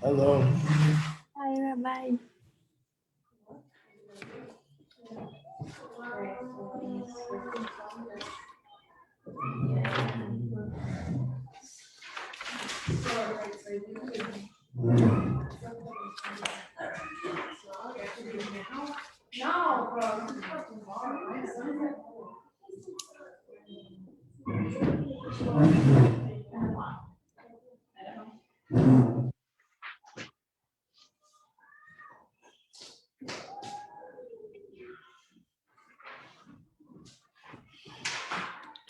Hello. Hi, Rabbi.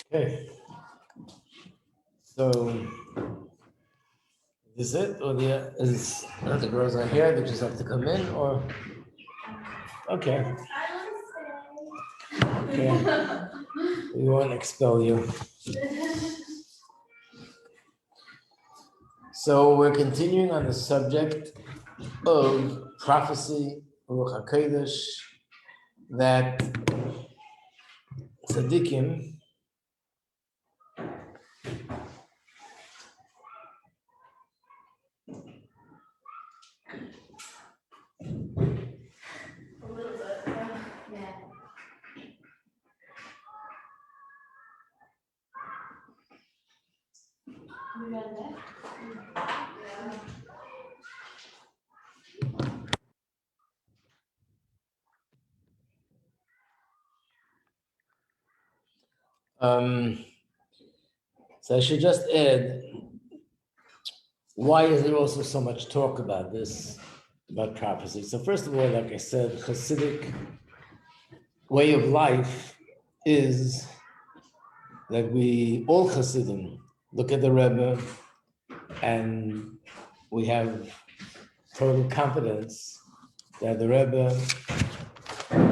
Okay. So is it, or is the girls are here? They just have to come in, or okay. Okay. We won't expel you. So we're continuing on the subject of prophecy, Ruach HaKodesh, that tzaddikim so I should just add, why is there also so much talk about this, about prophecy? So first of all, like I said, Chassidic way of life is that we, all Chassidim, look at the Rebbe and we have total confidence that the Rebbe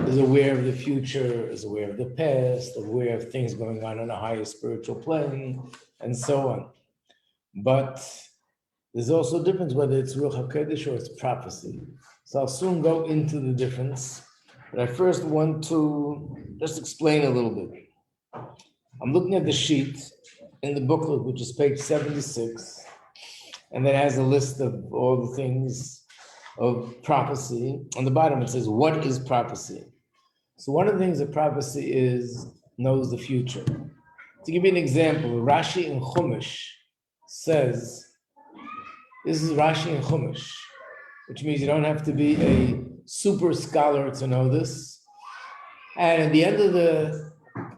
is aware of the future, is aware of the past, aware of things going on a higher spiritual plane, and so on. But there's also a difference whether it's Ruach HaKodesh or it's prophecy. So I'll soon go into the difference, but I first want to just explain a little bit. I'm looking at the sheet in the booklet, which is page 76, and that has a list of all the things of prophecy. On the bottom, it says, what is prophecy? So one of the things that prophecy knows the future. To give you an example, Rashi in Chumash says, this is Rashi in Chumash, which means you don't have to be a super scholar to know this. And at the end of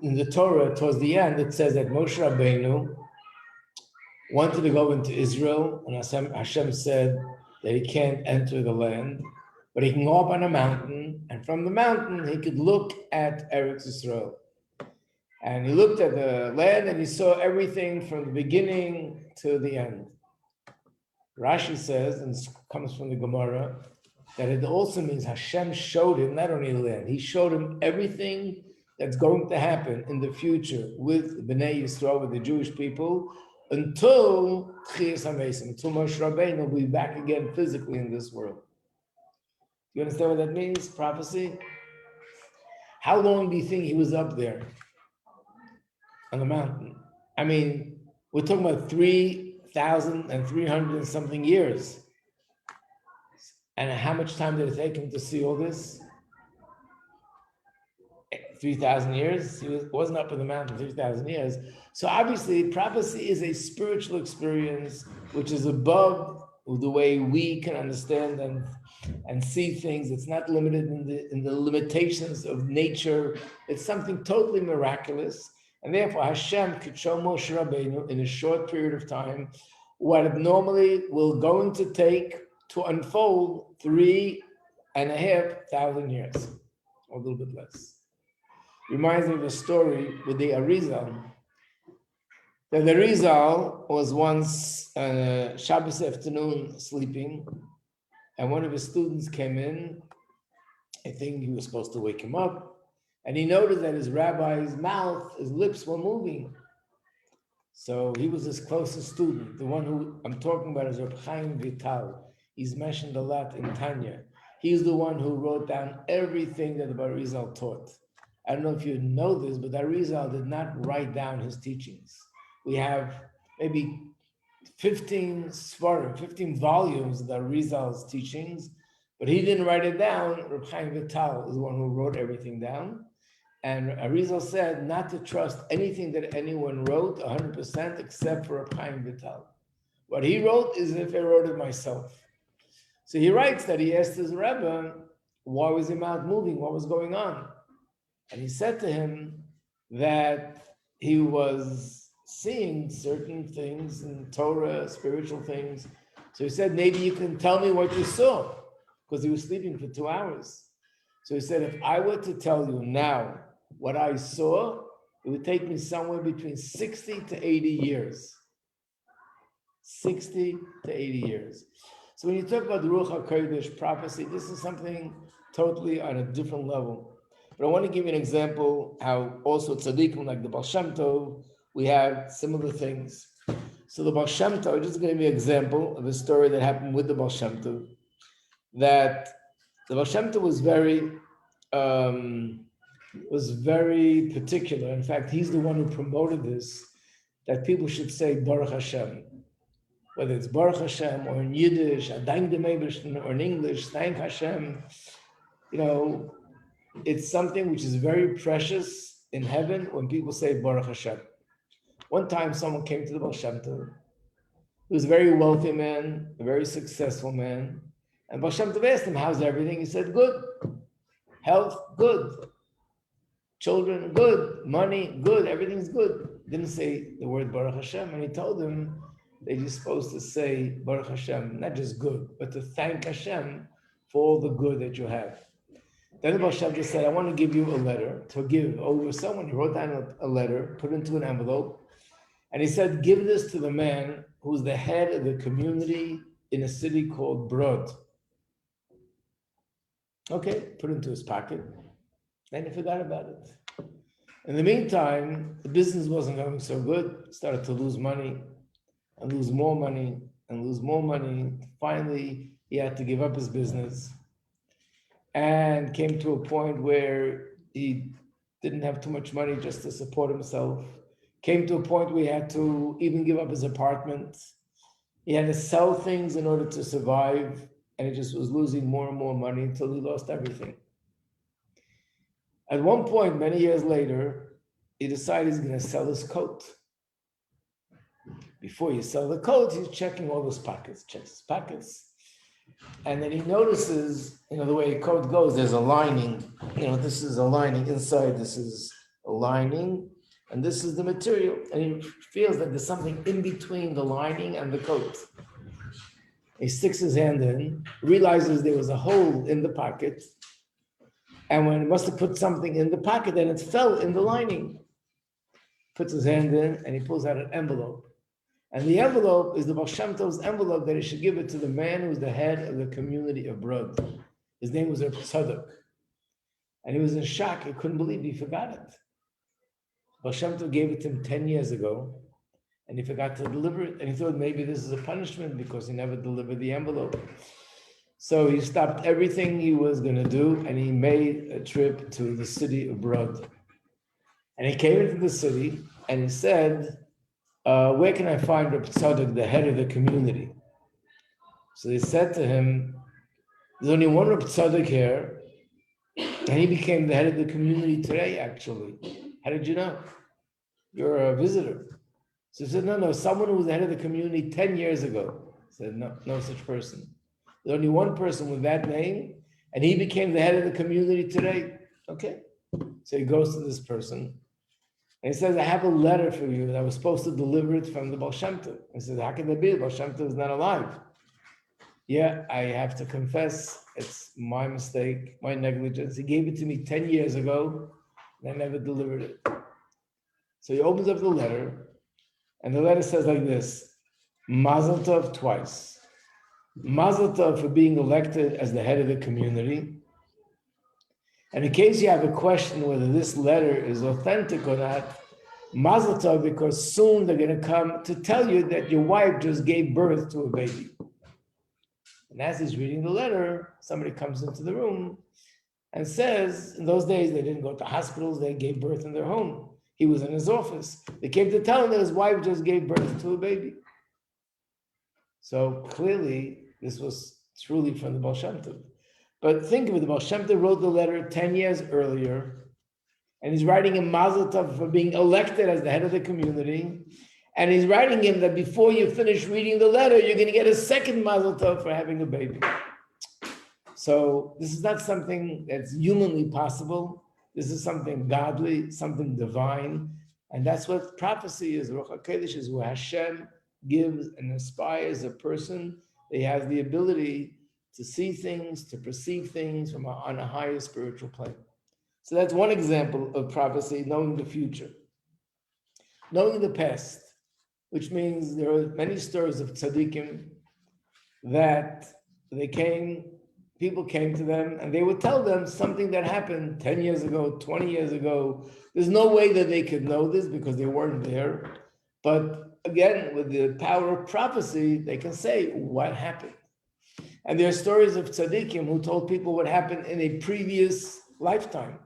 in the Torah, towards the end, it says that Moshe Rabbeinu wanted to go into Israel, and Hashem said that he can't enter the land, but he can go up on a mountain, and from the mountain, he could look at Eretz Yisrael. And he looked at the land, and he saw everything from the beginning to the end. Rashi says, and this comes from the Gemara, that it also means Hashem showed him not only the land, he showed him everything that's going to happen in the future with Bnei Yisrael, with the Jewish people, until Tchias HaMesim, until Moshe Rabbeinu will be back again physically in this world. You understand what that means? Prophecy? How long do you think he was up there on the mountain? I mean, we're talking about 3,300 and something years. And how much time did it take him to see all this? 3,000 years? He wasn't up in the mountain 3,000 years. So obviously, prophecy is a spiritual experience which is above the way we can understand and see things. It's not limited in the limitations of nature. It's something totally miraculous. And therefore, Hashem could show Moshe Rabbeinu in a short period of time what it normally will going to take to unfold 3,500 years, or a little bit less. Reminds me of a story with the Arizal. The Arizal was once on a Shabbos afternoon sleeping, and one of his students came in. I think he was supposed to wake him up, and he noticed that his rabbi's mouth, his lips were moving. So he was his closest student. The one who I'm talking about is Reb Chaim Vital. He's mentioned a lot in Tanya. He's the one who wrote down everything that the Arizal taught. I don't know if you know this, but the Arizal did not write down his teachings. We have maybe 15 svarim, 15 volumes of the Arizal's teachings, but he didn't write it down. Reb Chaim Vital is the one who wrote everything down. And Arizal said not to trust anything that anyone wrote 100% except for Reb Chaim Vital. What he wrote is if I wrote it myself. So he writes that he asked his Rebbe, why was his mouth moving? What was going on? And he said to him that he was seeing certain things in Torah, spiritual things. So he said, maybe you can tell me what you saw, because he was sleeping for 2 hours. So he said, if I were to tell you now what I saw, it would take me somewhere between 60 to 80 years. 60 to 80 years. So when you talk about the Ruach HaKodesh prophecy, this is something totally on a different level. But I want to give you an example how also tzaddikim like the Baal Shem Tov, we have similar things. So the Baal Shem Tov, just going to give you an example of a story that happened with the Baal Shem Tov, that the Baal Shem Tov was very particular. In fact, he's the one who promoted this, that people should say Baruch Hashem. Whether it's Baruch Hashem or in Yiddish, Adain dem Eibishter, or in English, Thank Hashem, it's something which is very precious in heaven when people say Baruch Hashem. One time someone came to the Baal Shem Tov. He was a very wealthy man, a very successful man. And Baal Shem Tov asked him, how's everything? He said, good. Health, good. Children, good. Money, good. Everything's good. Didn't say the word Baruch Hashem. And he told him, that you're supposed to say Baruch Hashem, not just good, but to thank Hashem for all the good that you have. Then the Baal Shem Tov said, I want to give you a letter to give over someone. He wrote down a letter, put it into an envelope, and he said, give this to the man who's the head of the community in a city called Brod. Okay, put it into his pocket. Then he forgot about it. In the meantime, the business wasn't going so good, started to lose money, and lose more money, and lose more money. Finally, he had to give up his business and came to a point where he didn't have too much money just to support himself. Came to a point where he had to even give up his apartment. He had to sell things in order to survive, and he just was losing more and more money until he lost everything. At one point, many years later, he decided he's going to sell his coat. Before you sell the coat, he's checking all his pockets, checks his pockets. And then he notices, the way a coat goes, there's a lining. This is a lining inside, this is a lining, and this is the material. And he feels that there's something in between the lining and the coat. He sticks his hand in, realizes there was a hole in the pocket, and when he must have put something in the pocket, then it fell in the lining. Puts his hand in, and he pulls out an envelope. And the envelope is the Baal Shem Tov's envelope that he should give it to the man who was the head of the community of Brod. His name was Reb Tzadok. And he was in shock. He couldn't believe he forgot it. Baal Shem Tov gave it to him 10 years ago, and he forgot to deliver it. And he thought maybe this is a punishment because he never delivered the envelope. So he stopped everything he was going to do, and he made a trip to the city of Brod. And he came into the city, and he said, where can I find Reb Tzadok, the head of the community? So they said to him, there's only one Reb Tzadok here, and he became the head of the community today, actually. How did you know? You're a visitor. So he said, no, someone who was the head of the community 10 years ago. He said, no such person. There's only one person with that name, and he became the head of the community today. Okay. So he goes to this person. And he says, I have a letter for you, and I was supposed to deliver it from the Baal Shem Tov. He says, how can that be? The Baal Shem Tov is not alive. Yeah, I have to confess, it's my mistake, my negligence. He gave it to me 10 years ago, and I never delivered it. So he opens up the letter, and the letter says like this, Mazel Tov twice. Mazel Tov for being elected as the head of the community. And in case you have a question whether this letter is authentic or not, Mazel Tov, because soon they're going to come to tell you that your wife just gave birth to a baby. And as he's reading the letter, somebody comes into the room and says, in those days, they didn't go to hospitals, they gave birth in their home. He was in his office. They came to tell him that his wife just gave birth to a baby. So clearly, this was truly from the Baal Shem Tov. But think of it, the Baal Shem Tov wrote the letter 10 years earlier, and he's writing him Mazel Tov for being elected as the head of the community. And he's writing him that before you finish reading the letter, you're going to get a second Mazel Tov for having a baby. So this is not something that's humanly possible. This is something godly, something divine. And that's what prophecy is. Ruach HaKodesh is where Hashem gives and inspires a person. They have the ability to see things, to perceive things on a higher spiritual plane. So that's one example of prophecy, knowing the future. Knowing the past, which means there are many stories of tzaddikim that people came to them and they would tell them something that happened 10 years ago, 20 years ago. There's no way that they could know this because they weren't there. But again, with the power of prophecy, they can say what happened. And there are stories of tzaddikim who told people what happened in a previous lifetime.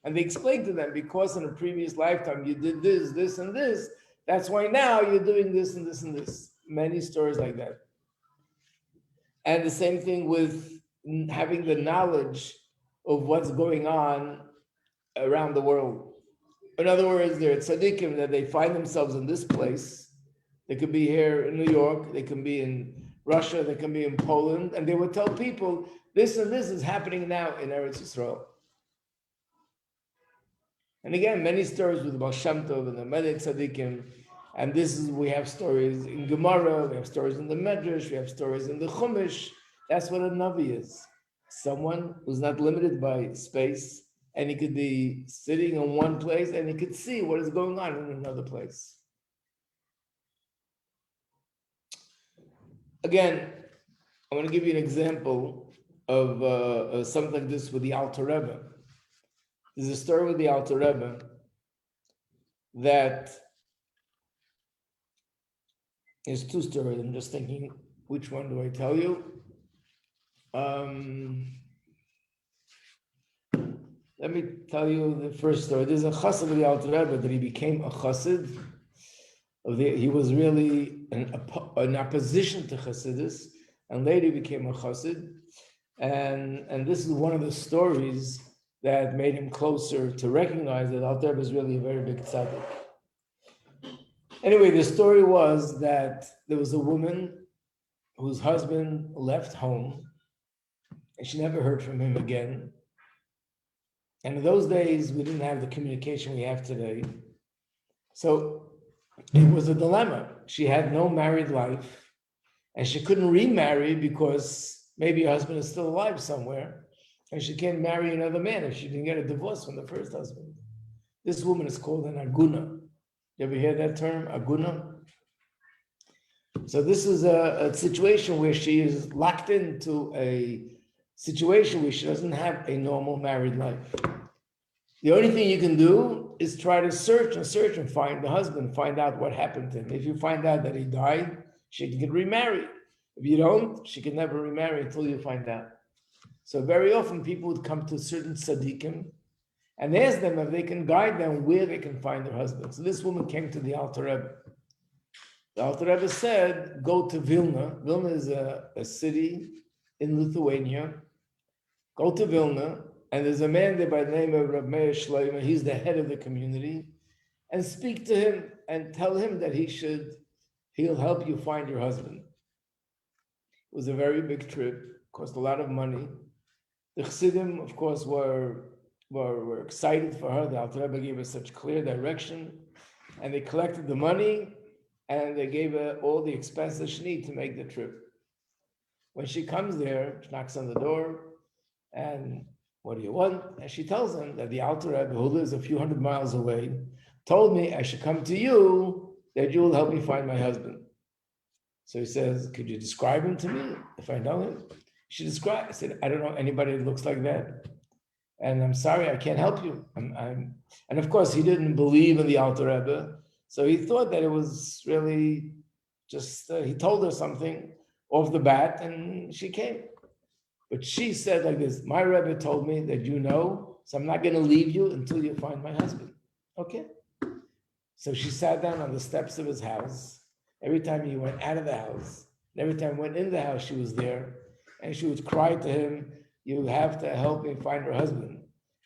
And they explained to them, because in a previous lifetime you did this, this, and this, that's why now you're doing this and this and this. Many stories like that. And the same thing with having the knowledge of what's going on around the world. In other words, there are tzaddikim that they find themselves in this place. They could be here in New York, they can be in Russia, they can be in Poland, and they would tell people, this and this is happening now in Eretz Yisrael. And again, many stories with the Baal Shem Tov and the many tzaddikim, and we have stories in Gemara, we have stories in the Medrash, we have stories in the Chumash. That's what a Navi is. Someone who's not limited by space, and he could be sitting in one place and he could see what is going on in another place. Again, I want to give you an example of something like this with the Alter Rebbe. There's a story with the Alter Rebbe that there's two stories. I'm just thinking, which one do I tell you? Let me tell you the first story. There's a chassid of the Alter Rebbe that he became a chassid. He was really in opposition to Chassidus, and later became a chassid. And this is one of the stories that made him closer to recognize that Alter Rebbe is really a very big tzaddik. Anyway, the story was that there was a woman whose husband left home, and she never heard from him again. And in those days, we didn't have the communication we have today. So it was a dilemma. She had no married life, and she couldn't remarry because maybe her husband is still alive somewhere, and she can't marry another man if she didn't get a divorce from the first husband. This woman is called an aguna. You ever hear that term, aguna? So this is a situation where she is locked into a situation where she doesn't have a normal married life. The only thing you can do is try to search and find the husband, find out what happened to him. If you find out that he died, she can get remarried. If you don't, she can never remarry until you find out. So very often people would come to certain tzaddikim and ask them if they can guide them where they can find their husband. So this woman came to the Alter Rebbe. The Alter Rebbe said, go to Vilna. Vilna is a city in Lithuania. Go to Vilna, and there's a man there by the name of Rabbi Majeski. He's the head of the community, and speak to him and tell him that he'll help you find your husband. It was a very big trip, cost a lot of money. The Chassidim, of course, were excited for her. The Alter Rebbe gave her such clear direction, and they collected the money, and they gave her all the expenses she needed to make the trip. When she comes there, she knocks on the door, and what do you want? And she tells him that the Alter Rebbe, who lives a few hundred miles away, told me I should come to you, that you will help me find my husband. So he says, could you describe him to me if I know him? She described, I said, I don't know anybody that looks like that. And I'm sorry, I can't help you. And of course, he didn't believe in the Alter Rebbe. So he thought that it was really just, he told her something. off the bat, and she came. But she said like this, my Rebbe told me that so I'm not going to leave you until you find my husband. Okay. So she sat down on the steps of his house. Every time he went out of the house, and every time he went in the house, she was there. And she would cry to him, you have to help me find her husband.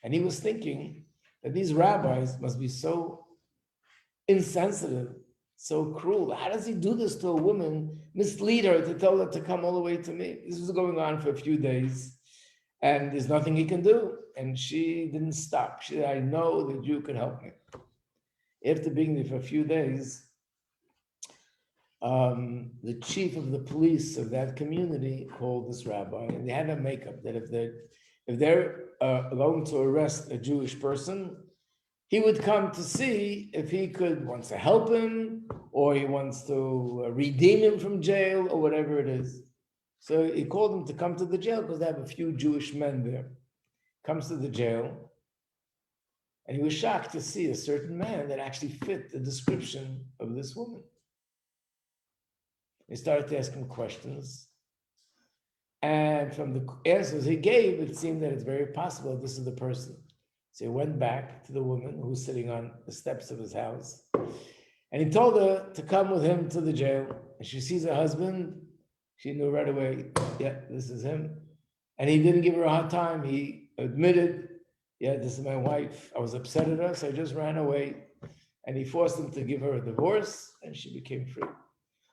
And he was thinking that these rabbis must be so insensitive, so cruel. How does he do this to a woman, mislead her to tell her to come all the way to me? This was going on for a few days, and there's nothing he can do. And she didn't stop. She said, I know that you can help me. After being there for a few days, the chief of the police of that community called this rabbi, and they had a makeup that if they're going to arrest a Jewish person, he would come to see if he wants to help him, or he wants to redeem him from jail, or whatever it is. So he called him to come to the jail because they have a few Jewish men there. Comes to the jail, and he was shocked to see a certain man that actually fit the description of this woman. He started to ask him questions. And from the answers he gave, it seemed that it's very possible this is the person. So he went back to the woman who was sitting on the steps of his house. And he told her to come with him to the jail. And she sees her husband. She knew right away, yeah, this is him. And he didn't give her a hard time. He admitted, yeah, this is my wife. I was upset at her, so I just ran away. And he forced him to give her a divorce, and she became free.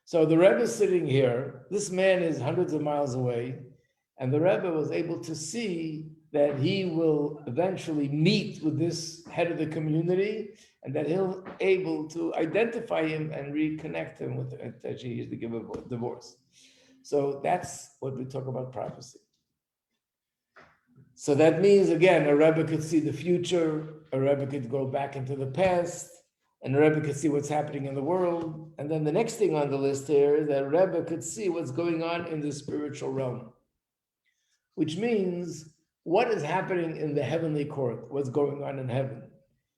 So the Rebbe is sitting here. This man is hundreds of miles away, and the Rebbe was able to see that he will eventually meet with this head of the community, and that he'll able to identify him and reconnect him with that she used to give a divorce. So that's what we talk about prophecy. So that means, again, a Rebbe could see the future, a Rebbe could go back into the past, and a Rebbe could see what's happening in the world. And then the next thing on the list here is that a Rebbe could see what's going on in the spiritual realm, which means what is happening in the heavenly court, what's going on in heaven.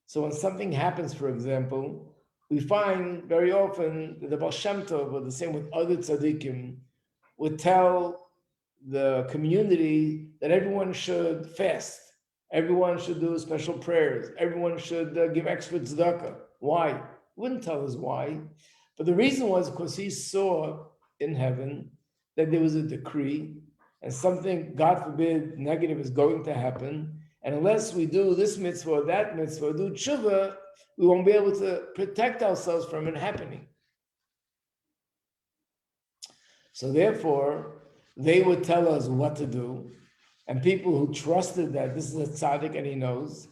So when something happens, for example, we find very often that the Baal Shem Tov, or the same with other tzaddikim, would tell the community that everyone should fast, everyone should do special prayers, everyone should give extra tzedakah. Why? He wouldn't tell us why, but the reason was because he saw in heaven that there was a decree and something, God forbid, negative is going to happen, and unless we do this mitzvah or that mitzvah, do tshuva, we won't be able to protect ourselves from it happening. So therefore, they would tell us what to do, and people who trusted that this is a tzaddik and he knows.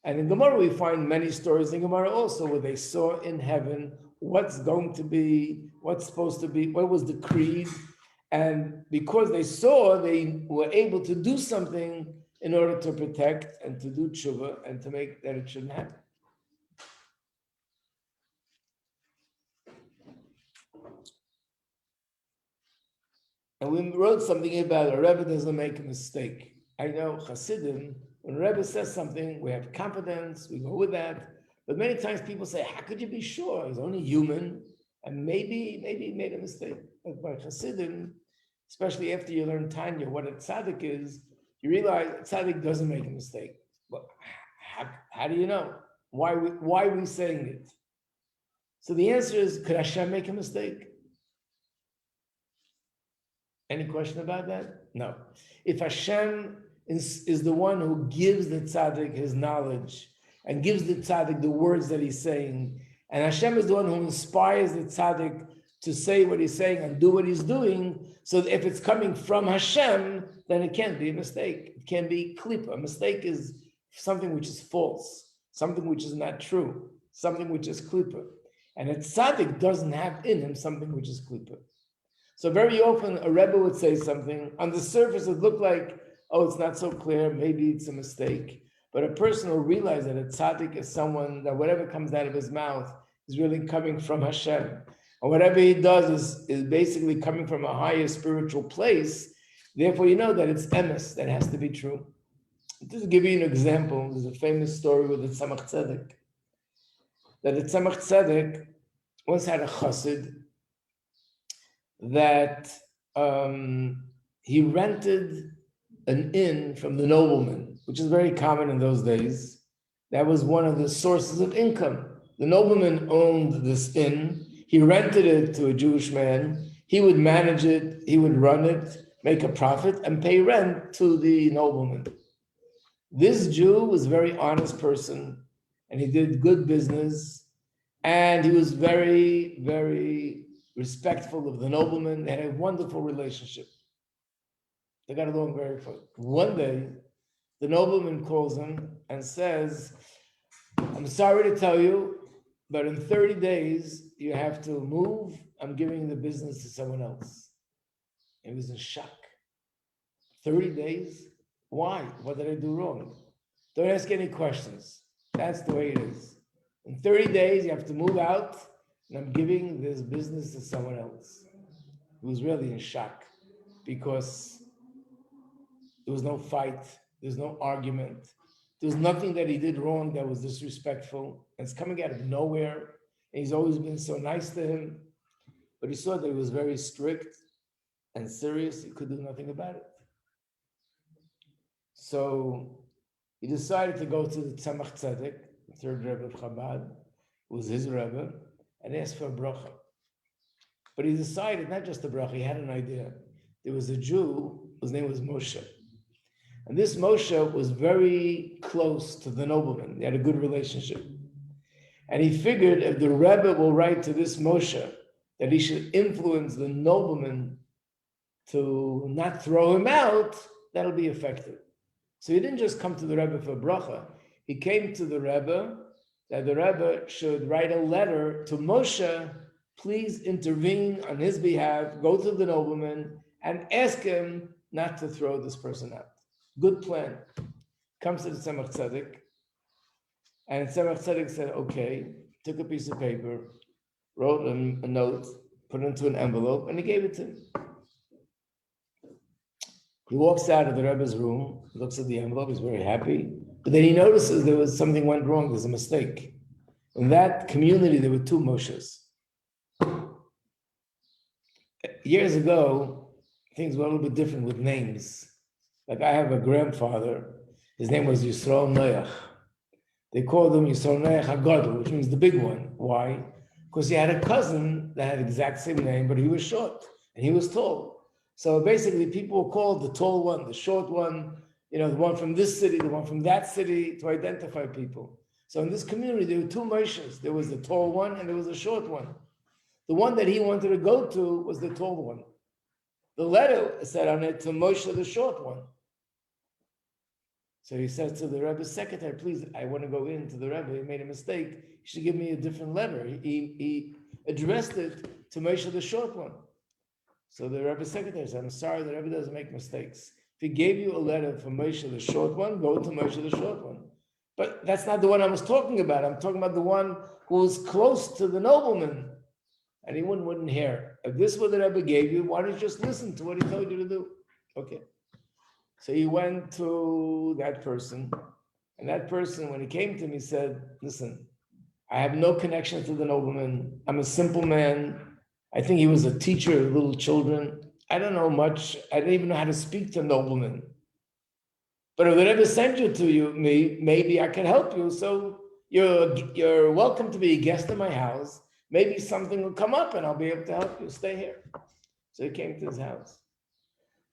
And in Gemara, we find many stories in Gemara also where they saw in heaven what's going to be, what's supposed to be, what was decreed. And because they saw, they were able to do something in order to protect and to do tshuva and to make that it shouldn't happen. And we wrote something about a Rebbe doesn't make a mistake. I know Chassidim, when a Rebbe says something, we have confidence, we go with that. But many times people say, how could you be sure? He's only human, and maybe he made a mistake. But by Chassidim, especially after you learn Tanya, what a tzaddik is, you realize a tzaddik doesn't make a mistake. But how do you know? Why are we saying it? So the answer is, could Hashem make a mistake? Any question about that? No. If Hashem is the one who gives the tzaddik his knowledge and gives the tzaddik the words that he's saying, and Hashem is the one who inspires the tzaddik to say what he's saying and do what he's doing, so that if it's coming from Hashem, then it can't be a mistake. It can be klipa. A mistake is something which is false, something which is not true, something which is klipa. And a tzaddik doesn't have in him something which is klipa. So very often a Rebbe would say something, on the surface it looked like, oh, it's not so clear, maybe it's a mistake. But a person will realize that a tzaddik is someone that whatever comes out of his mouth is really coming from Hashem. And whatever he does is basically coming from a higher spiritual place. Therefore, you know that it's emes, that has to be true. Just to give you an example, there's a famous story with the Tzemach Tzedek. That the Tzemach Tzedek once had a chassid that he rented an inn from the nobleman, which is very common in those days. That was one of the sources of income. The nobleman owned this inn. He rented it to a Jewish man. He would manage it. He would run it, make a profit, and pay rent to the nobleman. This Jew was a very honest person, and he did good business, and he was very, very respectful of the nobleman. They had a wonderful relationship. They got along very well. One day, the nobleman calls him and says, I'm sorry to tell you, but in 30 days, you have to move. I'm giving the business to someone else. He was in shock. 30 days? Why? What did I do wrong? Don't ask any questions. That's the way it is. In 30 days, you have to move out, and I'm giving this business to someone else. He was really in shock because there was no fight, there's no argument, there's nothing that he did wrong that was disrespectful. And it's coming out of nowhere. And he's always been so nice to him. But he saw that he was very strict and serious. He could do nothing about it. So he decided to go to the Tzemach Tzedek, the third Rebbe of Chabad, who was his Rebbe, and asked for a bracha. But he decided not just a bracha, he had an idea. There was a Jew whose name was Moshe. And this Moshe was very close to the nobleman. They had a good relationship. And he figured if the Rebbe will write to this Moshe that he should influence the nobleman to not throw him out, that'll be effective. So he didn't just come to the Rebbe for bracha. He came to the Rebbe that the Rebbe should write a letter to Moshe, please intervene on his behalf, go to the nobleman and ask him not to throw this person out. Good plan. Comes to the Tzemach Tzedek, and Tzemach Tzedek said, okay, took a piece of paper, wrote a note, put it into an envelope, and he gave it to him. He walks out of the Rebbe's room, looks at the envelope, he's very happy, but then he notices there was something went wrong, there's a mistake. In that community, there were two Moshes. Years ago, things were a little bit different with names. Like I have a grandfather, his name was Yisrael Noach. They called him Yisrael Noach HaGadol, which means the big one. Why? Because he had a cousin that had the exact same name, but he was short and he was tall. So basically people were called the tall one, the short one, the one from this city, the one from that city, to identify people. So in this community, there were two Moshes. There was the tall one and there was a short one. The one that he wanted to go to was the tall one. The letter said on it to Moshe, the short one. So he said to the Rebbe's secretary, please, I want to go into the Rebbe. He made a mistake. He should give me a different letter. He addressed it to Moshe, the short one. So the Rebbe's secretary said, I'm sorry, the Rebbe doesn't make mistakes. If he gave you a letter from Moshe, the short one, go to Moshe, the short one. But that's not the one I was talking about. I'm talking about the one who was close to the nobleman. And he wouldn't hear. If this is what the Rebbe gave you, why don't you just listen to what he told you to do? Okay. So he went to that person, and that person, when he came to me, said, listen, I have no connection to the nobleman. I'm a simple man. I think he was a teacher of little children. I don't know much. I don't even know how to speak to noblemen. But if the Rebbe sent you to me, maybe I can help you. So you're welcome to be a guest in my house. Maybe something will come up and I'll be able to help you. Stay here. So he came to his house.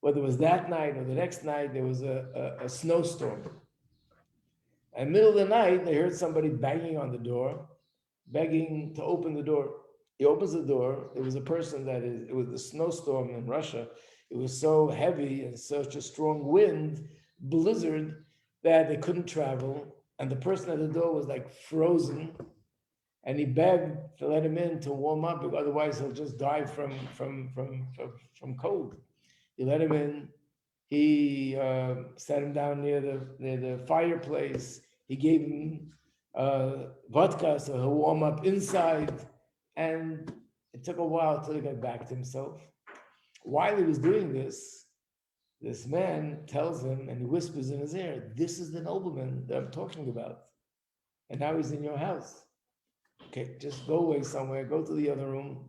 Whether it was that night or the next night, there was a snowstorm. In the middle of the night, they heard somebody banging on the door, begging to open the door. He opens the door. There was a person it was a snowstorm in Russia. It was so heavy and such a strong wind, blizzard, that they couldn't travel. And the person at the door was like frozen. And he begged to let him in to warm up, because otherwise he'll just die from cold. He let him in. He sat him down near the fireplace. He gave him vodka so he'll warm up inside. And it took a while till he got back to himself. While he was doing this, this man tells him, and he whispers in his ear, this is the nobleman that I'm talking about. And now he's in your house. Okay, just go away somewhere, go to the other room.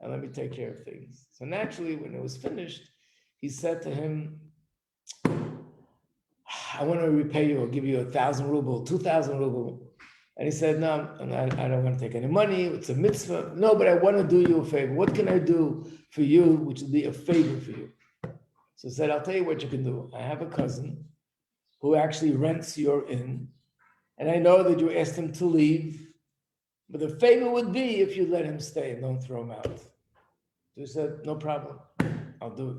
and let me take care of things. So naturally, when it was finished, he said to him, I want to repay you, I'll give you 1,000 ruble, 2,000 ruble. And he said, no, I don't want to take any money. It's a mitzvah. No, but I want to do you a favor. What can I do for you, which will be a favor for you? So he said, I'll tell you what you can do. I have a cousin who actually rents your inn, and I know that you asked him to leave, but the favor would be if you let him stay and don't throw him out. So he said, no problem, I'll do it.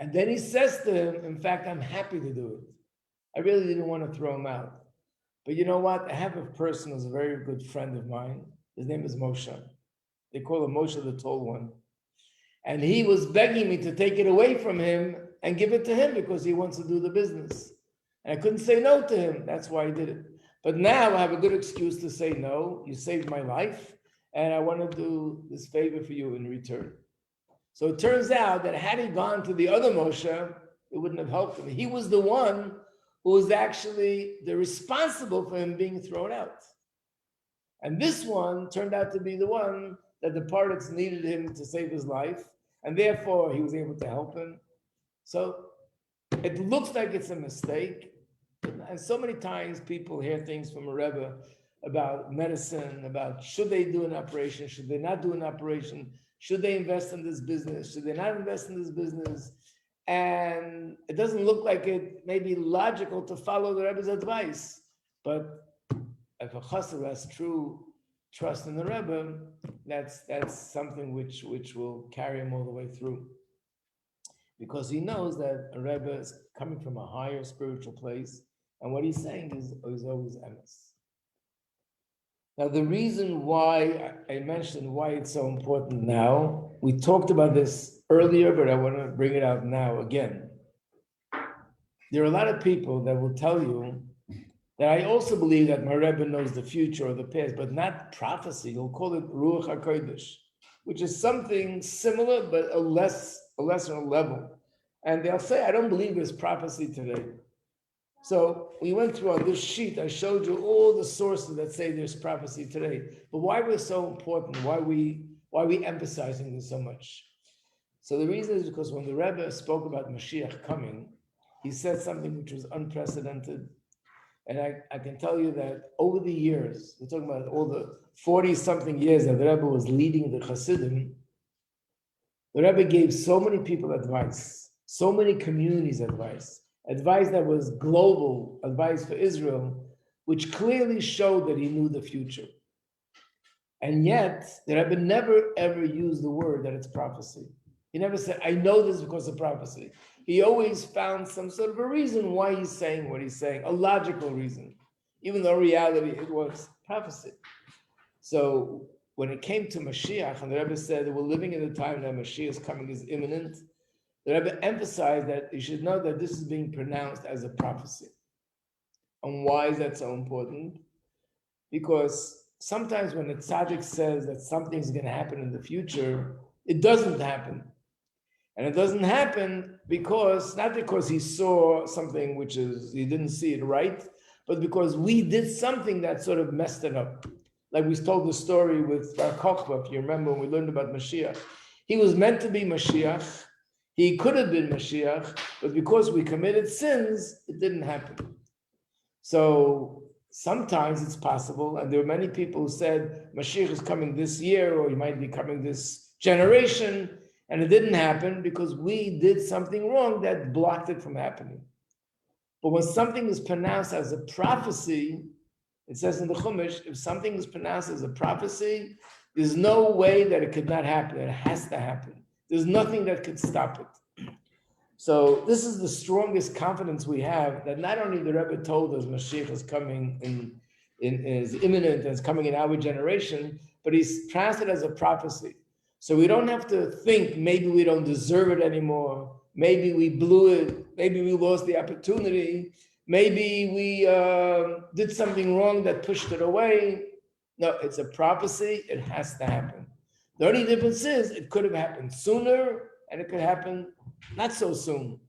And then he says to him, in fact, I'm happy to do it. I really didn't want to throw him out. But you know what? I have a person who's a very good friend of mine. His name is Moshe. They call him Moshe the Tall One. And he was begging me to take it away from him and give it to him because he wants to do the business. And I couldn't say no to him. That's why I did it. But now I have a good excuse to say no. You saved my life, and I want to do this favor for you in return. So it turns out that had he gone to the other Moshe, it wouldn't have helped him. He was the one who was actually the responsible for him being thrown out. And this one turned out to be the one that the Parrots needed him to save his life, and therefore he was able to help him. So it looks like it's a mistake, and so many times people hear things from a Rebbe about medicine, about should they do an operation, should they not do an operation, should they invest in this business, should they not invest in this business? And it doesn't look like it may be logical to follow the Rebbe's advice. But if a chassid has true trust in the Rebbe, that's something which will carry him all the way through. Because he knows that a Rebbe is coming from a higher spiritual place, and what he's saying is always emes. Now, the reason why I mentioned why it's so important now, we talked about this earlier, but I want to bring it out now again. There are a lot of people that will tell you that I also believe that my Rebbe knows the future or the past, but not prophecy. He'll call it Ruach HaKodesh, which is something similar, but a lesser level. And they'll say, I don't believe there's prophecy today. So we went through on this sheet, I showed you all the sources that say there's prophecy today. But why we're so important, why we emphasizing this so much? So the reason is because when the Rebbe spoke about Mashiach coming, he said something which was unprecedented. And I can tell you that over the years, we're talking about all the 40-something years that the Rebbe was leading the Chassidim, the Rebbe gave so many people advice, so many communities advice that was global, advice for Israel, which clearly showed that he knew the future. And yet, the Rebbe never ever used the word that it's prophecy. He never said, I know this because of prophecy. He always found some sort of a reason why he's saying what he's saying, a logical reason, even though in reality it was prophecy. So when it came to Mashiach, and the Rebbe said that we're living in a time that Mashiach's coming is imminent, the Rebbe emphasized that you should know that this is being pronounced as a prophecy. And why is that so important? Because sometimes when a tzaddik says that something's going to happen in the future, it doesn't happen. And it doesn't happen because, not because he saw something which is, he didn't see it right, but because we did something that sort of messed it up. Like we told the story with Bar Kokhba, if you remember when we learned about Mashiach. He was meant to be Mashiach. He could have been Mashiach, but because we committed sins, it didn't happen. So sometimes it's possible, and there were many people who said Mashiach is coming this year, or he might be coming this generation, and it didn't happen because we did something wrong that blocked it from happening. But when something is pronounced as a prophecy, it says in the Chumash, if something is pronounced as a prophecy, there's no way that it could not happen. It has to happen. There's nothing that could stop it. So this is the strongest confidence we have that not only the Rebbe told us Mashiach is coming is imminent and is coming in our generation, but he's translated as a prophecy. So we don't have to think maybe we don't deserve it anymore. Maybe we blew it. Maybe we lost the opportunity. Maybe we did something wrong that pushed it away. No, it's a prophecy. It has to happen. The only difference is it could have happened sooner and it could happen not so soon.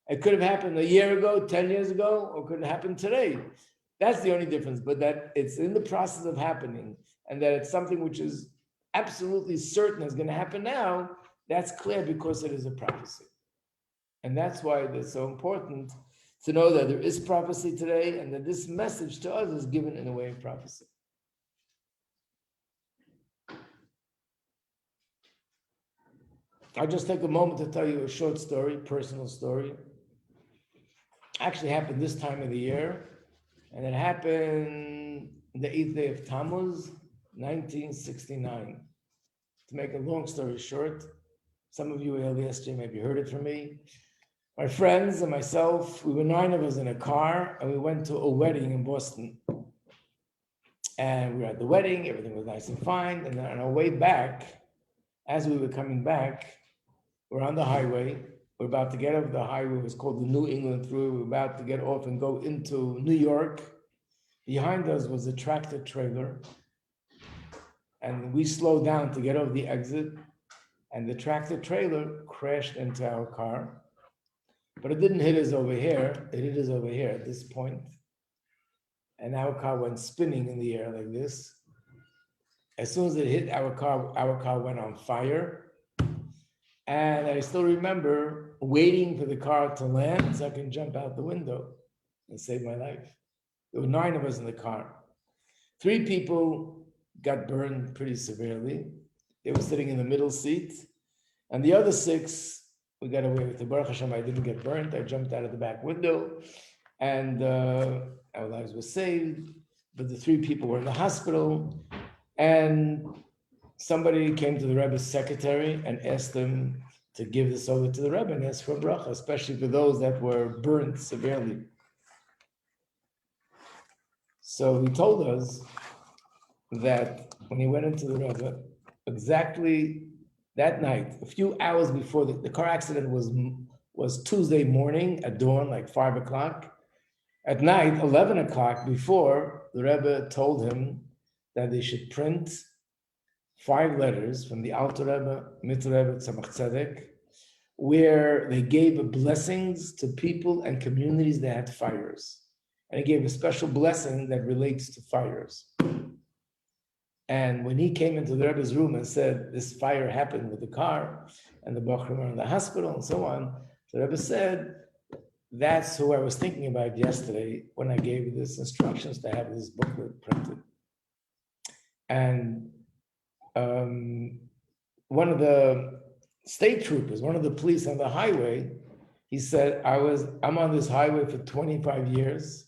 It could have happened a year ago, 10 years ago, or could have happened today. That's the only difference, but that it's in the process of happening and that it's something which is absolutely certain is going to happen now, that's clear because it is a prophecy. And that's why it's so important to know that there is prophecy today and that this message to us is given in a way of prophecy. I'll just take a moment to tell you a short story, personal story. Actually happened this time of the year, and it happened the 8th day of Tammuz, 1969. To make a long story short, some of you yesterday maybe heard it from me. My friends and myself, we were 9 of us in a car, and we went to a wedding in Boston. And we were at the wedding, everything was nice and fine. And then on our way back, as we were coming back, we're on the highway. We're about to get off the highway. It was called the New England Thruway. We're about to get off and go into New York. Behind us was a tractor trailer. And we slowed down to get off the exit. And the tractor trailer crashed into our car. But it didn't hit us over here. It hit us over here at this point. And our car went spinning in the air like this. As soon as it hit our car went on fire. And I still remember waiting for the car to land so I can jump out the window and save my life. There were 9 of us in the car. 3 people got burned pretty severely. They were sitting in the middle seat. And the other 6, we got away with it. Baruch Hashem, I didn't get burned. I jumped out of the back window and our lives were saved. But the 3 people were in the hospital. And somebody came to the Rebbe's secretary and asked him to give this over to the Rebbe and ask for a bracha, especially for those that were burnt severely. So he told us that when he went into the Rebbe, exactly that night, a few hours before the car accident was Tuesday morning at dawn, like 5 o'clock. At night, 11 o'clock before, the Rebbe told him that they should print 5 letters from the Alter Rebbe, Mitzvah Rebbe, Tzemach Tzedek, where they gave blessings to people and communities that had fires. And he gave a special blessing that relates to fires. And when he came into the Rebbe's room and said, this fire happened with the car, and the Bachrim were in the hospital and so on, the Rebbe said, that's who I was thinking about yesterday when I gave you this instructions to have this booklet printed. And one of the state troopers, one of the police on the highway, he said, I'm on this highway for 25 years,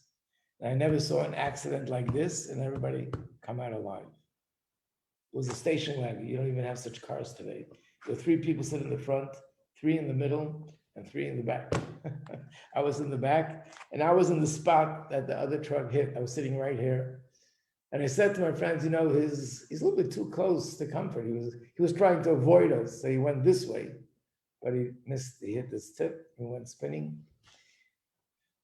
and I never saw an accident like this, and everybody come out alive. It was a station wagon. You don't even have such cars today. There were 3 people sitting in the front, 3 in the middle, and 3 in the back. I was in the back, and I was in the spot that the other truck hit. I was sitting right here. And I said to my friends, he's a little bit too close to comfort. He was trying to avoid us, so he went this way, but he hit this tip, and went spinning.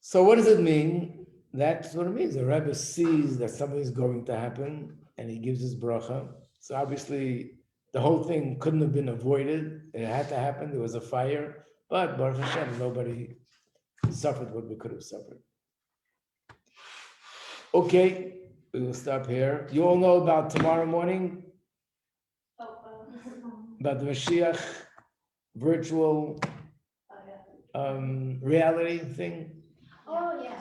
So what does it mean? That's what it means. The Rebbe sees that something's going to happen, and he gives his bracha. So obviously, the whole thing couldn't have been avoided. It had to happen. There was a fire, but Baruch Hashem, nobody suffered what we could have suffered. Okay. We will stop here. You all know about tomorrow morning? About the Mashiach virtual reality thing? Oh, yeah.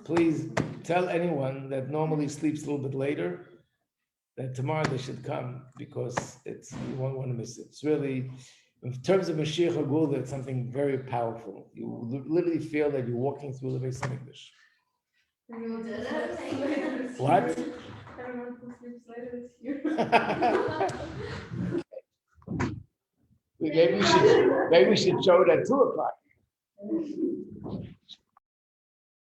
Please tell anyone that normally sleeps a little bit later that tomorrow they should come because you won't want to miss it. It's really, in terms of Mashiach Agula, it's something very powerful. You literally feel that you're walking through the Beis Hamikdash. What? Everyone who sleeps later is here. Maybe we should show it at 2 o'clock.